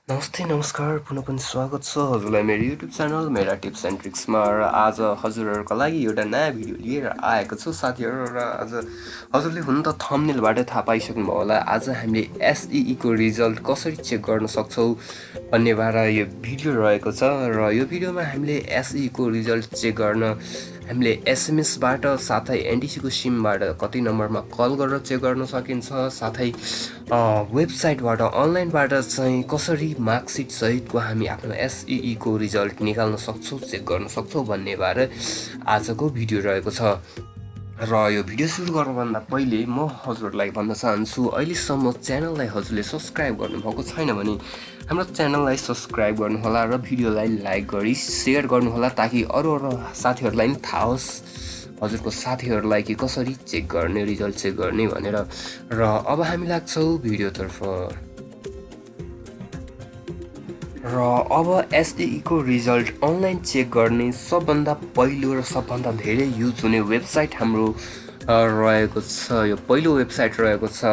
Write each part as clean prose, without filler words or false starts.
नमस्ते नमस्कार पुनः पनि स्वागत छ हजुरलाई मेरो युट्युब च्यानल मेरा टिप्स एन्ड ट्रिक्समा र आज हजुरहरूका लागि एउटा नयाँ भिडियो लिएर आएको छु साथीहरू। र आज हजुरले हुन त थम्बनेलबाट थाहा पाइसक्नुभयो होला, आज हामीले एसईई को रिजल्ट कसरी चेक गर्न सक्छौँ भन्ने बारे यो भिडियो रहेको छ। र यो भिडियोमा हामीले एसईई को रिजल्ट चेक गर्न हामीले एसएमएसबाट साथै एनटिसीको सिमबाट कति नम्बरमा कल गरेर चेक गर्न सकिन्छ, साथै वेबसाइटबाट अनलाइनबाट चाहिँ कसरी मार्कसिट सहितको हामी आफ्नो एसईई को रिजल्ट निकाल्न सक्छौँ, चेक गर्न सक्छौँ भन्ने बारे आजको भिडियो रहेको छ। र यो भिडियो सुरु गर्नुभन्दा पहिले म हजुरलाई भन्न चाहन्छु, अहिलेसम्म च्यानललाई हजुरले सब्सक्राइब गर्नुभएको छैन भने हाम्रो च्यानललाई सब्सक्राइब गर्नुहोला र भिडियोलाई लाइक गरी सेयर गर्नुहोला, ताकि अरू साथीहरूलाई पनि थाहा होस् हजुरको साथीहरूलाई कि कसरी चेक गर्ने, रिजल्ट चेक गर्ने भनेर। र अब हामी लाग्छौँ भिडियोतर्फ। र अब एसईई को रिजल्ट अनलाइन चेक गर्ने सबभन्दा पहिलो र सबभन्दा धेरै युज हुने वेबसाइट हाम्रो रहेको छ। यो पहिलो वेबसाइट रहेको छ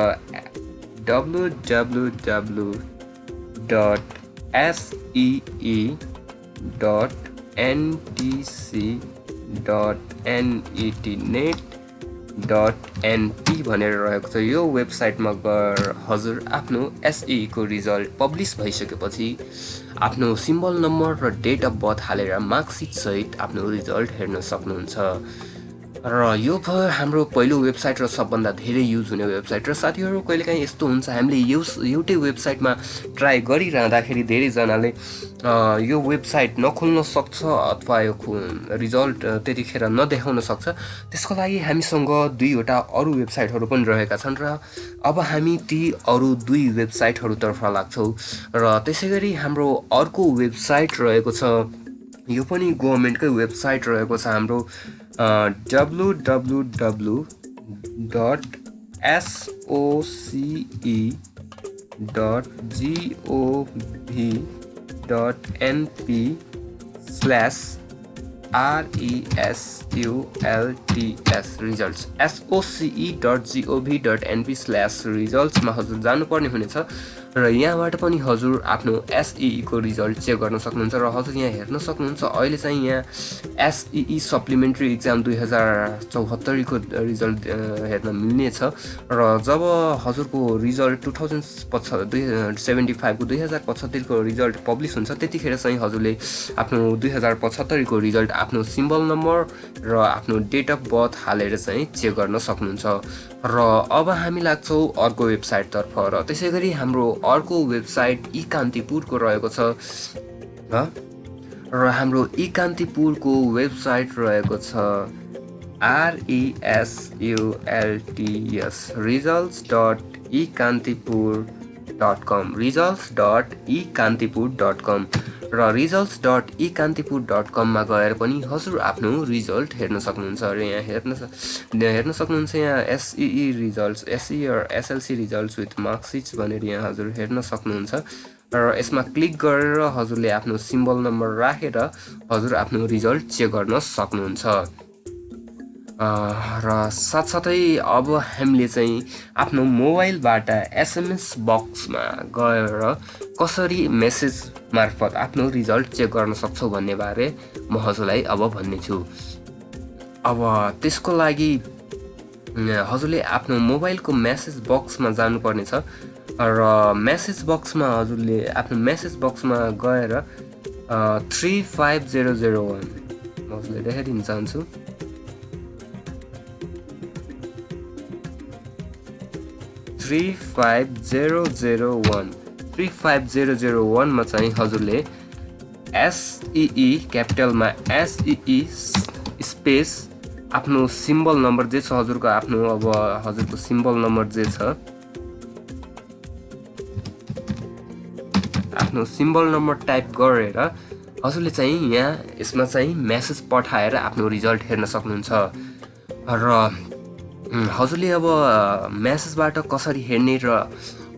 www.see.ntc.netnet.np भनेर रहेको छ। यो वेबसाइटमा गएर हजुर आफ्नो एसईई को रिजल्ट पब्लिस भइसकेपछि आफ्नो सिम्बल नम्बर र डेट अफ बर्थ हालेर मार्कसिट सहित आफ्नो रिजल्ट हेर्न सक्नुहुन्छ। र यो भयो हाम्रो पहिलो वेबसाइट र सबभन्दा धेरै युज हुने वेबसाइट। र साथीहरू, कहिलेकाहीँ यस्तो हुन्छ हामीले एउटै वेबसाइटमा ट्राई गरिरहँदाखेरि धेरैजनाले यो वेबसाइट नखोल्न सक्छ अथवा यो रिजल्ट त्यतिखेर नदेखाउन सक्छ। त्यसको लागि हामीसँग दुईवटा अरू वेबसाइटहरू पनि रहेका छन् र अब हामी ती अरू दुई वेबसाइटहरूतर्फ लाग्छौँ। र त्यसै गरी हाम्रो अर्को वेबसाइट रहेको छ, यो पनि गभर्मेन्टकै वेबसाइट रहेको छ हाम्रो www.soce.gov.np/results soce.gov.np/results मा हजुर जानुपर्ने हुनेछ। र यहाँबाट पनि हजुर आफ्नो एसईई को रिजल्ट चेक गर्न सक्नुहुन्छ। र हजुर यहाँ हेर्न सक्नुहुन्छ अहिले चाहिँ यहाँ एसईई सप्लिमेन्ट्री इक्जाम 2074 को रिजल्ट हेर्न मिल्नेछ। र जब हजुरको रिजल्ट 2075 को 2075 को रिजल्ट पब्लिस हुन्छ त्यतिखेर चाहिँ हजुरले आफ्नो 2075 को रिजल्ट आफ्नो सिम्बल नम्बर र आफ्नो डेट अफ बर्थ हालेर चाहिँ चेक गर्न सक्नुहुन्छ। र अब हामी लाग्छौँ अर्को वेबसाइटतर्फ। र त्यसै गरी हाम्रो अर्को वेबसाइट ई कान्तिपुरको रहेको छ। र हाम्रो ई कान्तिपुरको वेबसाइट रहेको छ results.ekantipur.com र results.ekantipur.com मा गएर पनि हजुर आफ्नो रिजल्ट हेर्न सक्नुहुन्छ। र यहाँ हेर्न सक्नुहुन्छ यहाँ एसईई रिजल्ट्स, एसई र एसएलसी रिजल्ट्स विथ मार्कसिट्स भनेर यहाँ हजुर हेर्न सक्नुहुन्छ। र यसमा क्लिक गरेर हजुरले आफ्नो सिम्बल नम्बर राखेर हजुर आफ्नो रिजल्ट चेक गर्न सक्नुहुन्छ। र साथसाथै अब हामीले चाहिँ आफ्नो मोबाइलबाट एसएमएस बक्समा गएर कसरी मेसेज मार्फत आफ्नो रिजल्ट चेक गर्न सक्छौँ भन्ने बारे म हजुरलाई अब भन्ने छु। अब त्यसको लागि हजुरले आफ्नो मोबाइलको मेसेज बक्समा जानुपर्ने छ। र मेसेज बक्समा हजुरले आफ्नो मेसेज बक्समा गएर 35001 म हजुरलाई देखाइदिन चाहन्छु। 35001 मा चाहिँ हजुरले एसईई क्यापिटलमा एसईई स्पेस आफ्नो सिम्बल नम्बर जे छ हजुरको, आफ्नो अब हजुरको सिम्बल नम्बर जे छ आफ्नो सिम्बल नम्बर टाइप गरेर हजुरले चाहिँ यहाँ यसमा चाहिँ मेसेज पठाएर आफ्नो रिजल्ट हेर्न सक्नुहुन्छ। र हजुरले अब मेसेजबाट कसरी हेर्ने र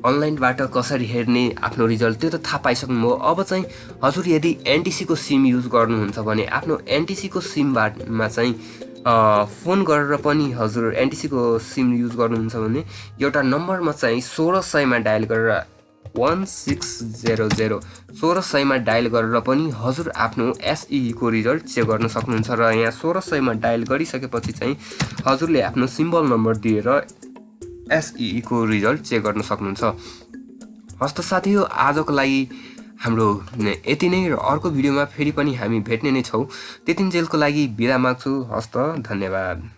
अनलाइनबाट कसरी हेर्ने आफ्नो रिजल्ट त्यो त थाहा पाइसक्नुभयो। अब चाहिँ हजुर यदि एनटिसीको सिम युज गर्नुहुन्छ भने आफ्नो एनटिसीको सिममा चाहिँ फोन गरेर पनि हजुर एनटिसीको सिम युज गर्नुहुन्छ भने एउटा नम्बरमा चाहिँ 1600 मा डायल गरेर 1600 1600 मा डायल गरेर पनि हजुर आफ्नो एसई को रिजल्ट चेक गर्न सक्नुहुन्छ र यहाँ 1600 मा डायल गरिसकेपछि चाहिँ हजुरले आफ्नो सिम्बल नम्बर दिएर एसई को रिजल्ट चेक गर्न सक्नुहुन्छ। हस्त साथीहरु, आजको लागि हाम्रो यति नै र अर्को भिडियोमा फेरि पनि हामी भेट्ने नै छौं। त्यतिन्जेलको लागि बिदा माग्छु। हस्त, धन्यवाद।